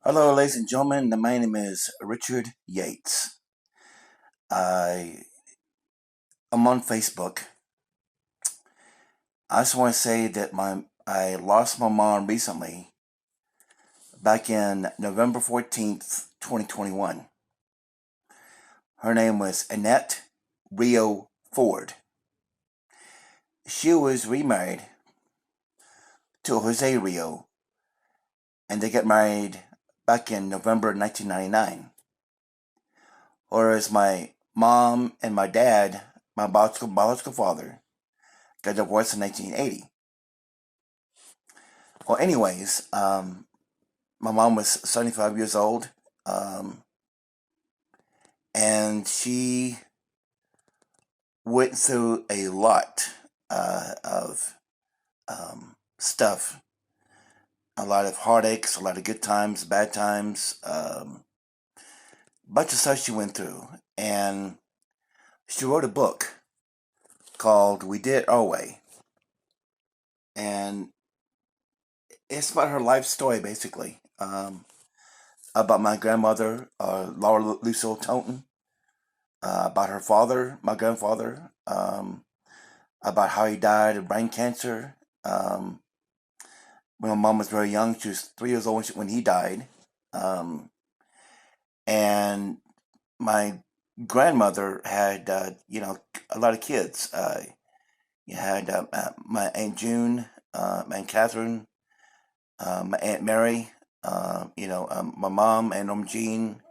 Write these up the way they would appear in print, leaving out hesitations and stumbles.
Hello, ladies and gentlemen. My name is Richard Yates. I am on Facebook. I just want to say that I lost my mom recently, back in November 14th, 2021. Her name was Annette Rio Ford. She was remarried to Jose Rio, and they got married back in November 1999. Whereas my mom and my dad, my biological father, got divorced in 1980. Well, anyways, my mom was 75 years old, um, and she went through a lot of stuff, a lot of heartaches, a lot of good times, bad times, a bunch of stuff she went through. And she wrote a book called We Did It Our Way. And it's about her life story, basically. About my grandmother, Laura Lucille Toten, about her father, my grandfather, about how he died of brain cancer. When my mom was very young, she was 3 years old when he died. Um, and my grandmother had, a lot of kids. You had my Aunt June, my Aunt Catherine, my Aunt Mary, my mom, Aunt Jean,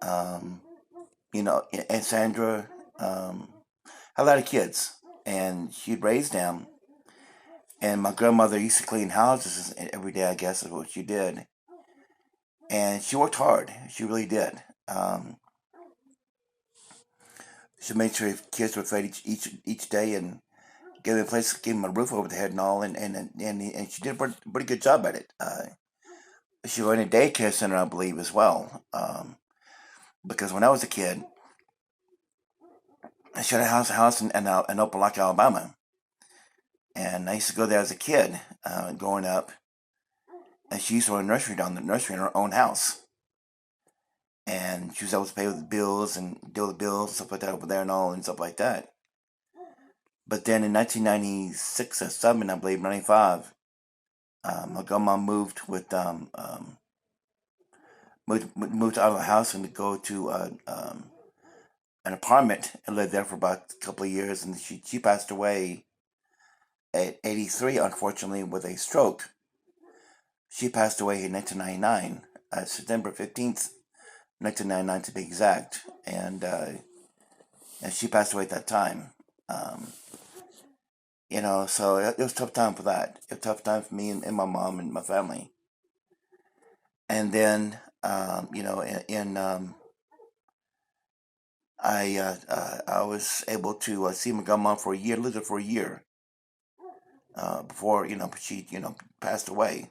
um, Aunt Sandra, a lot of kids. And she'd raised them. And my grandmother used to clean houses every day, I guess is what she did. And she worked hard. She really did. She made sure kids were fed each day and gave them a place, gave them a roof over their head and all. And she did a pretty good job at it. She ran a daycare center, I believe, as well. Because when I was a kid, she had a house in Opelika, Alabama. And I used to go there as a kid, growing up. And she used to run a nursery down the nursery in her own house. And she was able to pay with the bills and deal with the bills and stuff like that over there and all and stuff like that. But then in 1996 or 7, I believe, 95, my grandma moved out of the house and to go to an apartment and lived there for about a couple of years. And she passed away at 83, unfortunately, with a stroke. She passed away in 1999, September 15th, 1999 to be exact. And she passed away at that time. Um, so it was a tough time for that. It was a tough time for me and my mom and my family. And then, I was able to see my grandma for a year, lived there for a year, before she passed away.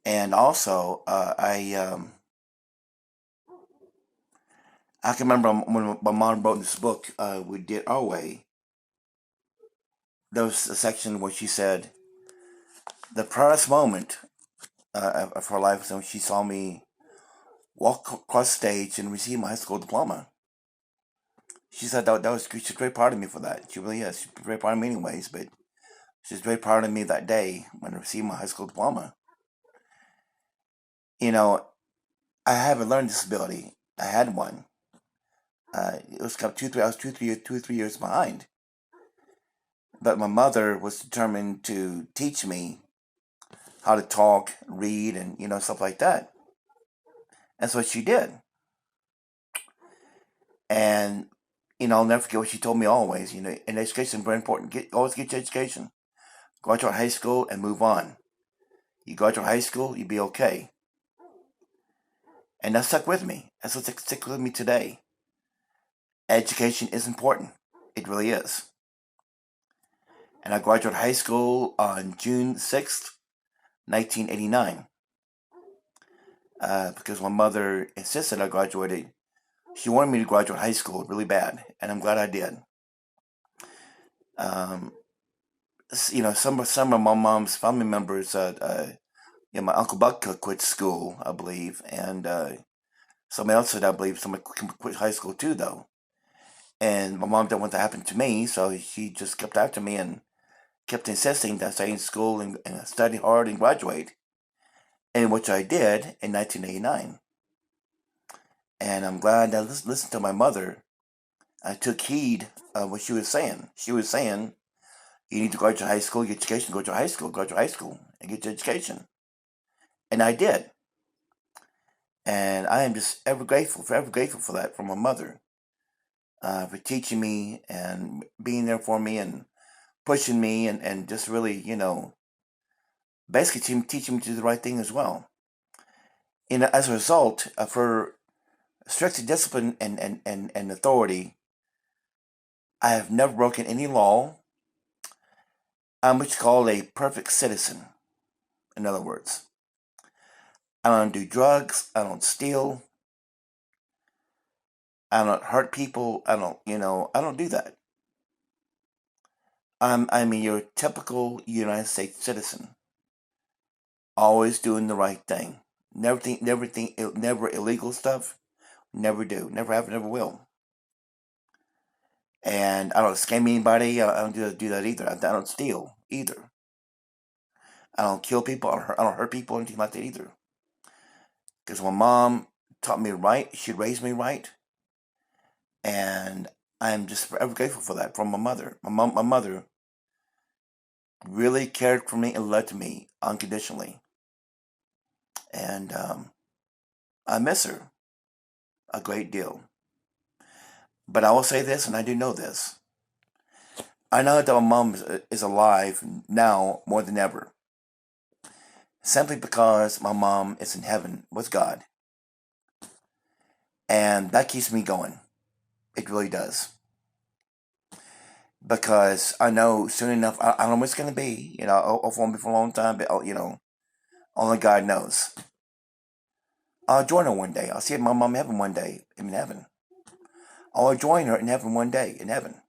And also, I can remember when my mom wrote this book, We Did Our Way. There was a section where she said the proudest moment of her life was when she saw me walk across stage and receive my high school diploma. She said she's very proud of me for that. She really is. She's very proud of me anyways, but she's very proud of me that day when I received my high school diploma. You know, I have a learning disability. I had one. It was kind of I was 2 or 3 years behind. But my mother was determined to teach me how to talk, read, and stuff like that. That's what she did. And I'll never forget what she told me always. And education is very important. Always get your education. Go to high school and move on. You go to high school, you'll be okay. And that stuck with me. That's what sticks with me today. Education is important. It really is. And I graduated high school on June 6th, 1989. Because my mother insisted I graduated. She wanted me to graduate high school really bad, and I'm glad I did. Um, some of my mom's family members my Uncle Buck quit school, I believe, and somebody else said, I believe, somebody quit high school too, though. And my mom didn't want that to happen to me, so she just kept after me and kept insisting that I stay in school and study hard and graduate, and which I did in 1989. And I'm glad I listened to my mother. I took heed of what she was saying. She was saying, you need to go to high school, get education, go to high school, go to high school, and get your education. And I did. And I am just forever grateful for that, from my mother, for teaching me and being there for me and pushing me and just really, basically teaching me to do the right thing as well. As a result of her strict discipline and authority, I have never broken any law. I'm what you call a perfect citizen, in other words. I don't do drugs. I don't steal. I don't hurt people. I don't do that. I'm your typical United States citizen, always doing the right thing. Never illegal stuff. Never do. Never have. Never will. And I don't scam anybody. I don't do that either. I don't steal either. I don't kill people. I don't hurt people or anything like that either. Because my mom taught me right. She raised me right, and I'm just forever grateful for that from my mother. My mother really cared for me and loved me unconditionally, and I miss her a great deal. But I will say this, and I do know this. I know that my mom is alive now more than ever, simply because my mom is in heaven with God, and that keeps me going. It really does. Because I know soon enough, I don't know what it's going to be. I'll phone me for a long time, but, only God knows. I'll join her one day. I'll see my mom in heaven one day. In heaven. I'll join her in heaven one day. In heaven.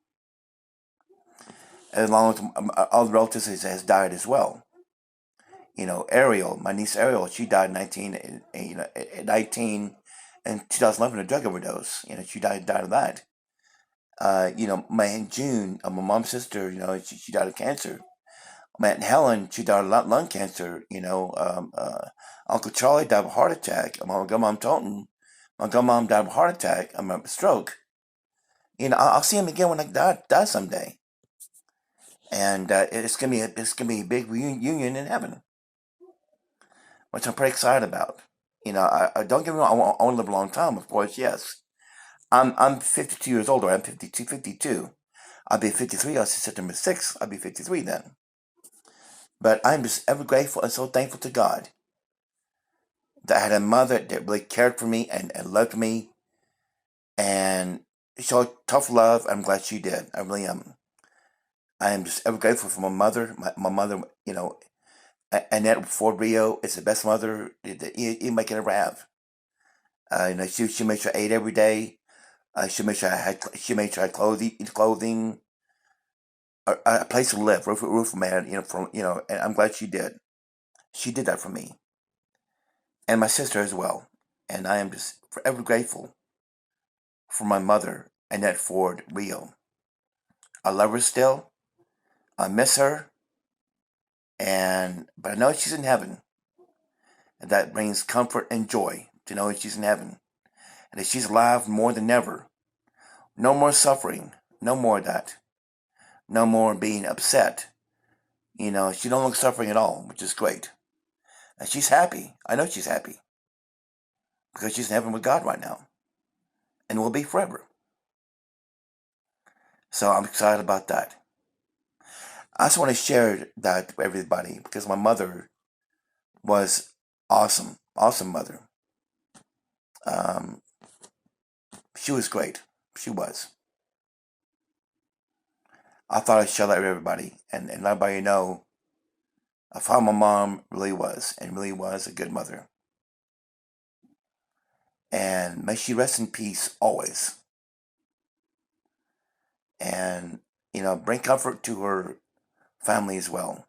As long as all the relatives has died as well. Ariel, my niece Ariel, she died in 19 in 2011, a drug overdose. She died of that. My Aunt June, my mom's sister, she died of cancer. My Aunt Helen, she died of lung cancer. Uncle Charlie died of a heart attack. My grandmom Toten, my grandmom died of a heart attack. A stroke. I'll see him again when I die someday. And it's gonna be a big reunion in heaven, which I'm pretty excited about. I don't get me wrong. I want to live a long time, of course. Yes, I'm 52 years old. Or I'm 52. I'll be 53 on September 6th. I'll be 53 then. But I'm just ever grateful and so thankful to God that I had a mother that really cared for me and loved me and showed tough love. I'm glad she did. I really am. I am just ever grateful for my mother. My mother, Annette Ford Rio is the best mother that anybody can ever have. She made sure I ate every day. She made sure I had clothing, a place to live, roof man. And I'm glad she did. She did that for me and my sister as well. And I am just forever grateful for my mother, Annette Ford Rio. I love her still. I miss her, but I know she's in heaven, and that brings comfort and joy to know that she's in heaven, and that she's alive more than ever. No more suffering, no more of that, no more being upset. She don't look suffering at all, which is great, and she's happy. I know she's happy because she's in heaven with God right now, and will be forever. So I'm excited about that. I just want to share that with everybody because my mother was awesome, awesome mother. Um, she was great. She was. I thought I'd share that with everybody and let everybody know of how my mom really was and really was a good mother. And may she rest in peace always. And, bring comfort to her family as well.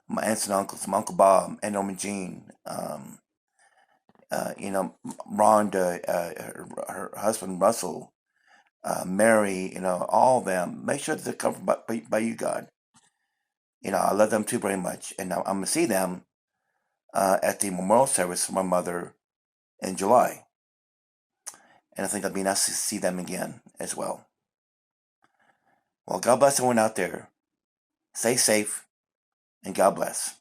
my aunts and uncles, my Uncle Bob, and Norma Jean, you know, Rhonda, her husband Russell, Mary, you know, all of them. Make sure that they're covered by you, God. You know, I love them too very much. And I'm going to see them at the memorial service for my mother in July. And I think it'll be nice to see them again as well. Well, God bless everyone out there. Stay safe, and God bless.